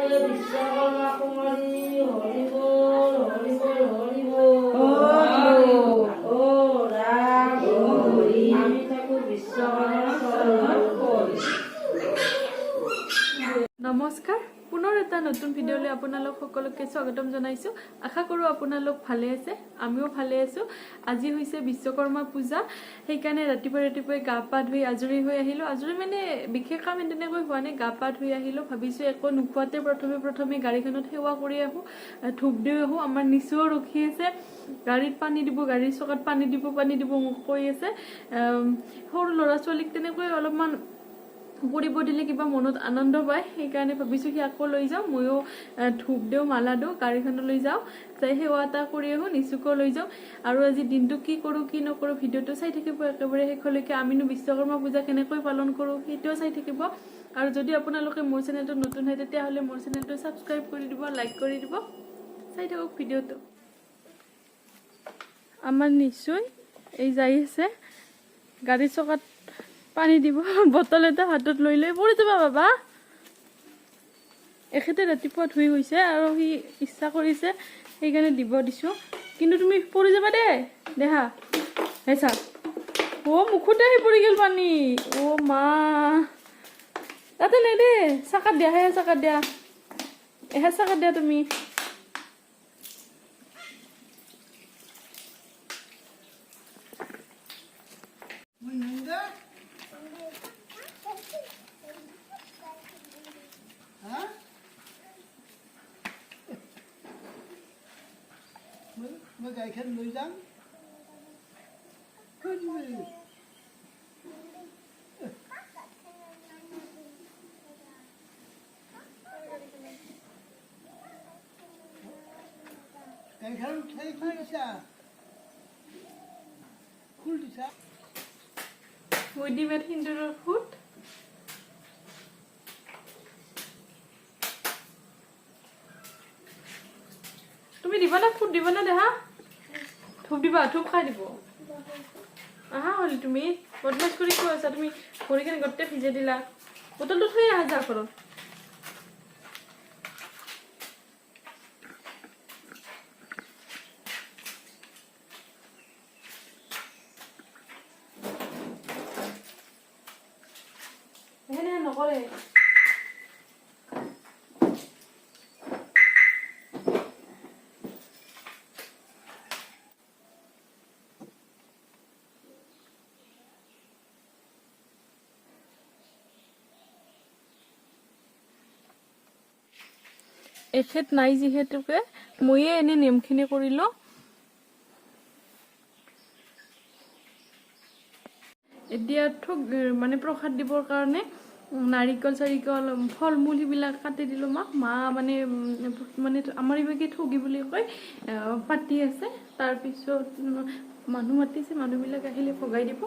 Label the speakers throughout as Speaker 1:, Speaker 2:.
Speaker 1: বিশ্বকৰ্মা কুমাৰী হৰি বল হৰি বল হৰি বল ও ৰাম হৰি আমি থাকো বিশ্বকৰ্মাৰ চৰণত পৰি।
Speaker 2: নমস্কাৰ, পুনৰ এটা নতুন ভিডিঅ'লৈ আপোনালোক সকলোকে স্বাগতম জনাইছো। আশা কৰোঁ আপোনালোক ভালে আছে, আমিও ভালে আছো। আজি হৈছে বিশ্বকৰ্মা পূজা, সেইকাৰণে ৰাতিপুৱাই গা পা ধুই আজৰি হৈ আহিলো। আজৰি মানে বিশেষ কাম তেনেকৈ হোৱা নাই, গা পা ধুই আহিলো। ভাবিছো একো নোখোৱাতে প্ৰথমে গাড়ীখনত সেৱা কৰি আহো, ধূপ দি আহো। আমাৰ নিচুও ৰখি আছে, গাড়ীত পানী দিব, গাড়ীৰ চকাত পানী দিব মোক কৈ আছে। সৰু ল'ৰা ছোৱালীক তেনেকৈ অলপমান কৰিব দিলে কিবা মনত আনন্দ পায়, সেইকাৰণে ভাবিছো সি আকৌ লৈ যাওঁ। ময়ো ধূপ দিওঁ, মালা দিওঁ, গাড়ীখনলৈ যাওঁ, যাই সেৱা এটা কৰি আহোঁ, নিচুকো লৈ যাওঁ। আৰু আজি দিনটো কি কৰোঁ কি নকৰোঁ ভিডিঅ'টো চাই থাকিব একেবাৰে শেষলৈকে। আমিনো বিশ্বকৰ্মা পূজা কেনেকৈ পালন কৰোঁ সেইটোও চাই থাকিব। আৰু যদি আপোনালোকে মোৰ চেনেলটো নতুন হয় তেতিয়াহ'লে মোৰ চেনেলটো ছাবস্ক্ৰাইব কৰি দিব, লাইক কৰি দিব। চাই থাকক ভিডিঅ'টো। আমাৰ নিশ্চয় এই যাই আছে, গাড়ীৰ চকাত পানী দিব, বটল এটা হাতত লৈ পৰি যাবা বাবা। এখেতে ৰাতিপুৱা ধুই গৈছে আৰু সি ইচ্ছা কৰিছে সেইকাৰণে দিব দিছো, কিন্তু তুমি পৰি যাবা দেই। দেহা হেচা মুখতে আহি পৰি গেল পানী। মা তাতে নাই দেই, চাকাত দিয়া, চাকাত দিয়া, চাকাত দিয়া তুমি।
Speaker 3: Mới gầy khen lưỡi rắn khen lưỡi gầy khen thấy khui xa khui đi xa
Speaker 2: Would you met Hindu food? তুমি দিবা না ফুট দিবা না দেহা, ধূপ দিবা, ধূপ খাই দিব। আহা হলি তুমি বদমাছ কৰি কৈ আছা, তুমি ভৰি কেনে গোটেই ভিজাই দিলা। বটলটো থৈ আহা যা ঘৰত। নকৰে এখেত নাই যিহেতুকে ময়ে এনে নিয়মখিনি কৰিলো। এতিয়া মানে প্ৰসাদ দিবৰ কাৰণে নাৰিকল চাৰিকল ফল মূল সেইবিলাক কাটি দিলো। মা মানে আমাৰ ইভাগে ঠগি বুলি কয়, পাতি আছে। তাৰপিছত মানুহ মাতিছে, মানুহবিলাক আহিলে ভগাই দিব।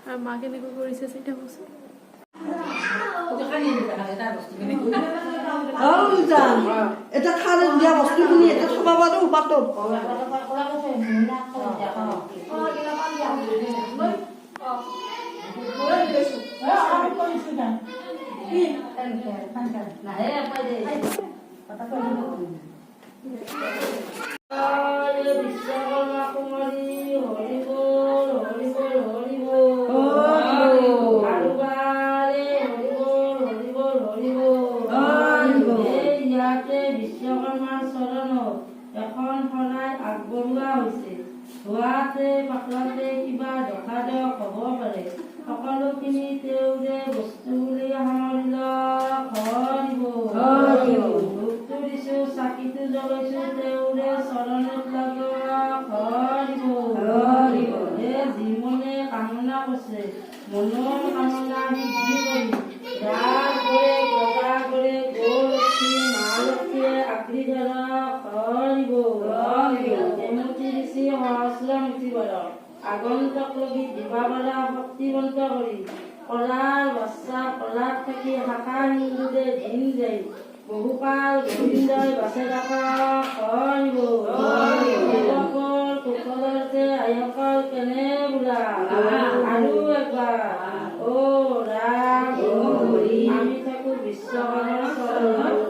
Speaker 2: আৰু মা কেনেকৈ কৰিছে চাই থাকোচোন।
Speaker 4: এটা খালে দিয়া বস্তুখিনি এটা থবা পাৰো পাতত
Speaker 1: বিশ্বকৰ্মা কুমাৰী হৰি বল হৰি বল হৰি বল ইয়াতে বিশ্বকৰ্মাৰ চৰণত এখন শৰাই আগবঢ়োৱা হৈছে। ধোৱাতে পাকলাতে কিবা ধকাধক হ'ব পাৰে, সকলোখিনি তেওঁৰে বস্তু বুলি সামৰি ধূপটো দিছো, চাকিটো জ্বলাইছো, তেওঁৰে চৰণত যি মনে কামনা কৰিছে মনৰ কামনা সিদ্ধি কৰি ৰাগ কৰে, গগা কৰে, গৌলক্ষ্মী মহালক্ষ্মীয়ে আঁকৰি ধৰক এমুঠি দিছি সহস্ৰ মুঠি বৰক, আগন্তক লগি দিবাবাৰা শক্তিবন্ত কৰি কলাৰ বাচ্চা কলাত থাকি শাখা হিন্দুদে দিন যায় বহুকাল গোবিন্দই বাছে ৰাখা কুশলতে আয়কৰ কেনে বুঢ়া আৰু একবাৰ ও ৰাম আমি থাকো বিশ্বকৰ্মাৰ চৰণত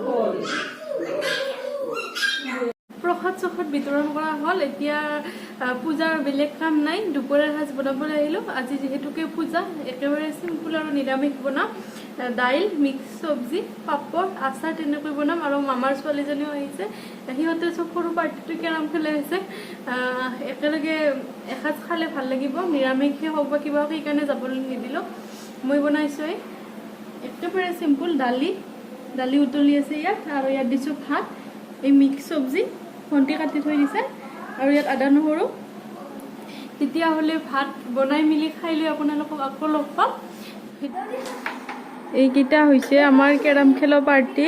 Speaker 2: প্ৰসাদ চসাদ বিতৰণ কৰা হ'ল। এতিয়া পূজাৰ বেলেগ কাম নাই, দুপৰীয়াৰ সাজ বনাবলৈ আহিলোঁ। আজি যিহেতুকে পূজা, একেবাৰে চিম্পুল আৰু নিৰামিষ বনাম। দাইল, মিক্স চব্জি, পাপৰ, আচাৰ তেনেকৈ বনাম। আৰু মামাৰ ছোৱালীজনীও আহিছে, সিহঁতে চব সৰু পাৰ্টিটো কেৰম খেলি আছে। একেলগে এসাঁজ খালে ভাল লাগিব, নিৰামিষে হওক বা কিবা, সেইকাৰণে যাবলৈ নিদিলোঁ। মই বনাইছোঁ একেবাৰে চিম্পুল দালি উতলি আছে ইয়াত, আৰু ইয়াত দিছোঁ ভাত, এই মিক্স চব্জি ভণ্টি কাটি থৈ দিছে, আৰু ইয়াত আদা নহৰু। তেতিয়াহ'লে ভাত বনাই মেলি খাই লৈ আপোনালোকক আকৌ লগ পাম। এইকেইটা হৈছে আমাৰ কেৰম খেলৰ পাৰ্টি।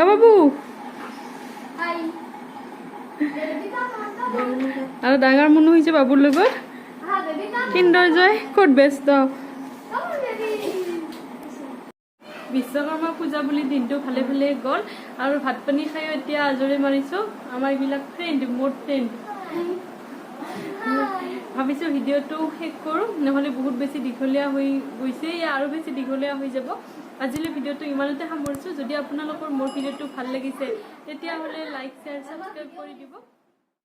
Speaker 2: বাবু আৰু ডাঙৰ মানুহ হৈছে বাবুৰ লগত। কিন্দৰজয় ক'ত ব্যস্ত? বিশ্বকৰ্মা পূজা বুলি দিনটো ভালে ভালে গ'ল, আৰু ভাত পানী খাই এতিয়া আজৰি মাৰিছোঁ। আমাৰ এইবিলাক ফ্ৰেণ্ড, মোৰ ফ্ৰেণ্ড। ভাবিছোঁ ভিডিঅ'টো শেষ কৰোঁ, নহ'লে বহুত বেছি দীঘলীয়া হৈ গৈছে, আৰু বেছি দীঘলীয়া হৈ যাব। আজিলৈ ভিডিঅ'টো ইমানতে সামৰিছোঁ। যদি আপোনালোকৰ মোৰ ভিডিঅ'টো ভাল লাগিছে তেতিয়াহ'লে লাইক, শ্বেয়াৰ, ছাবস্ক্ৰাইব কৰি দিব।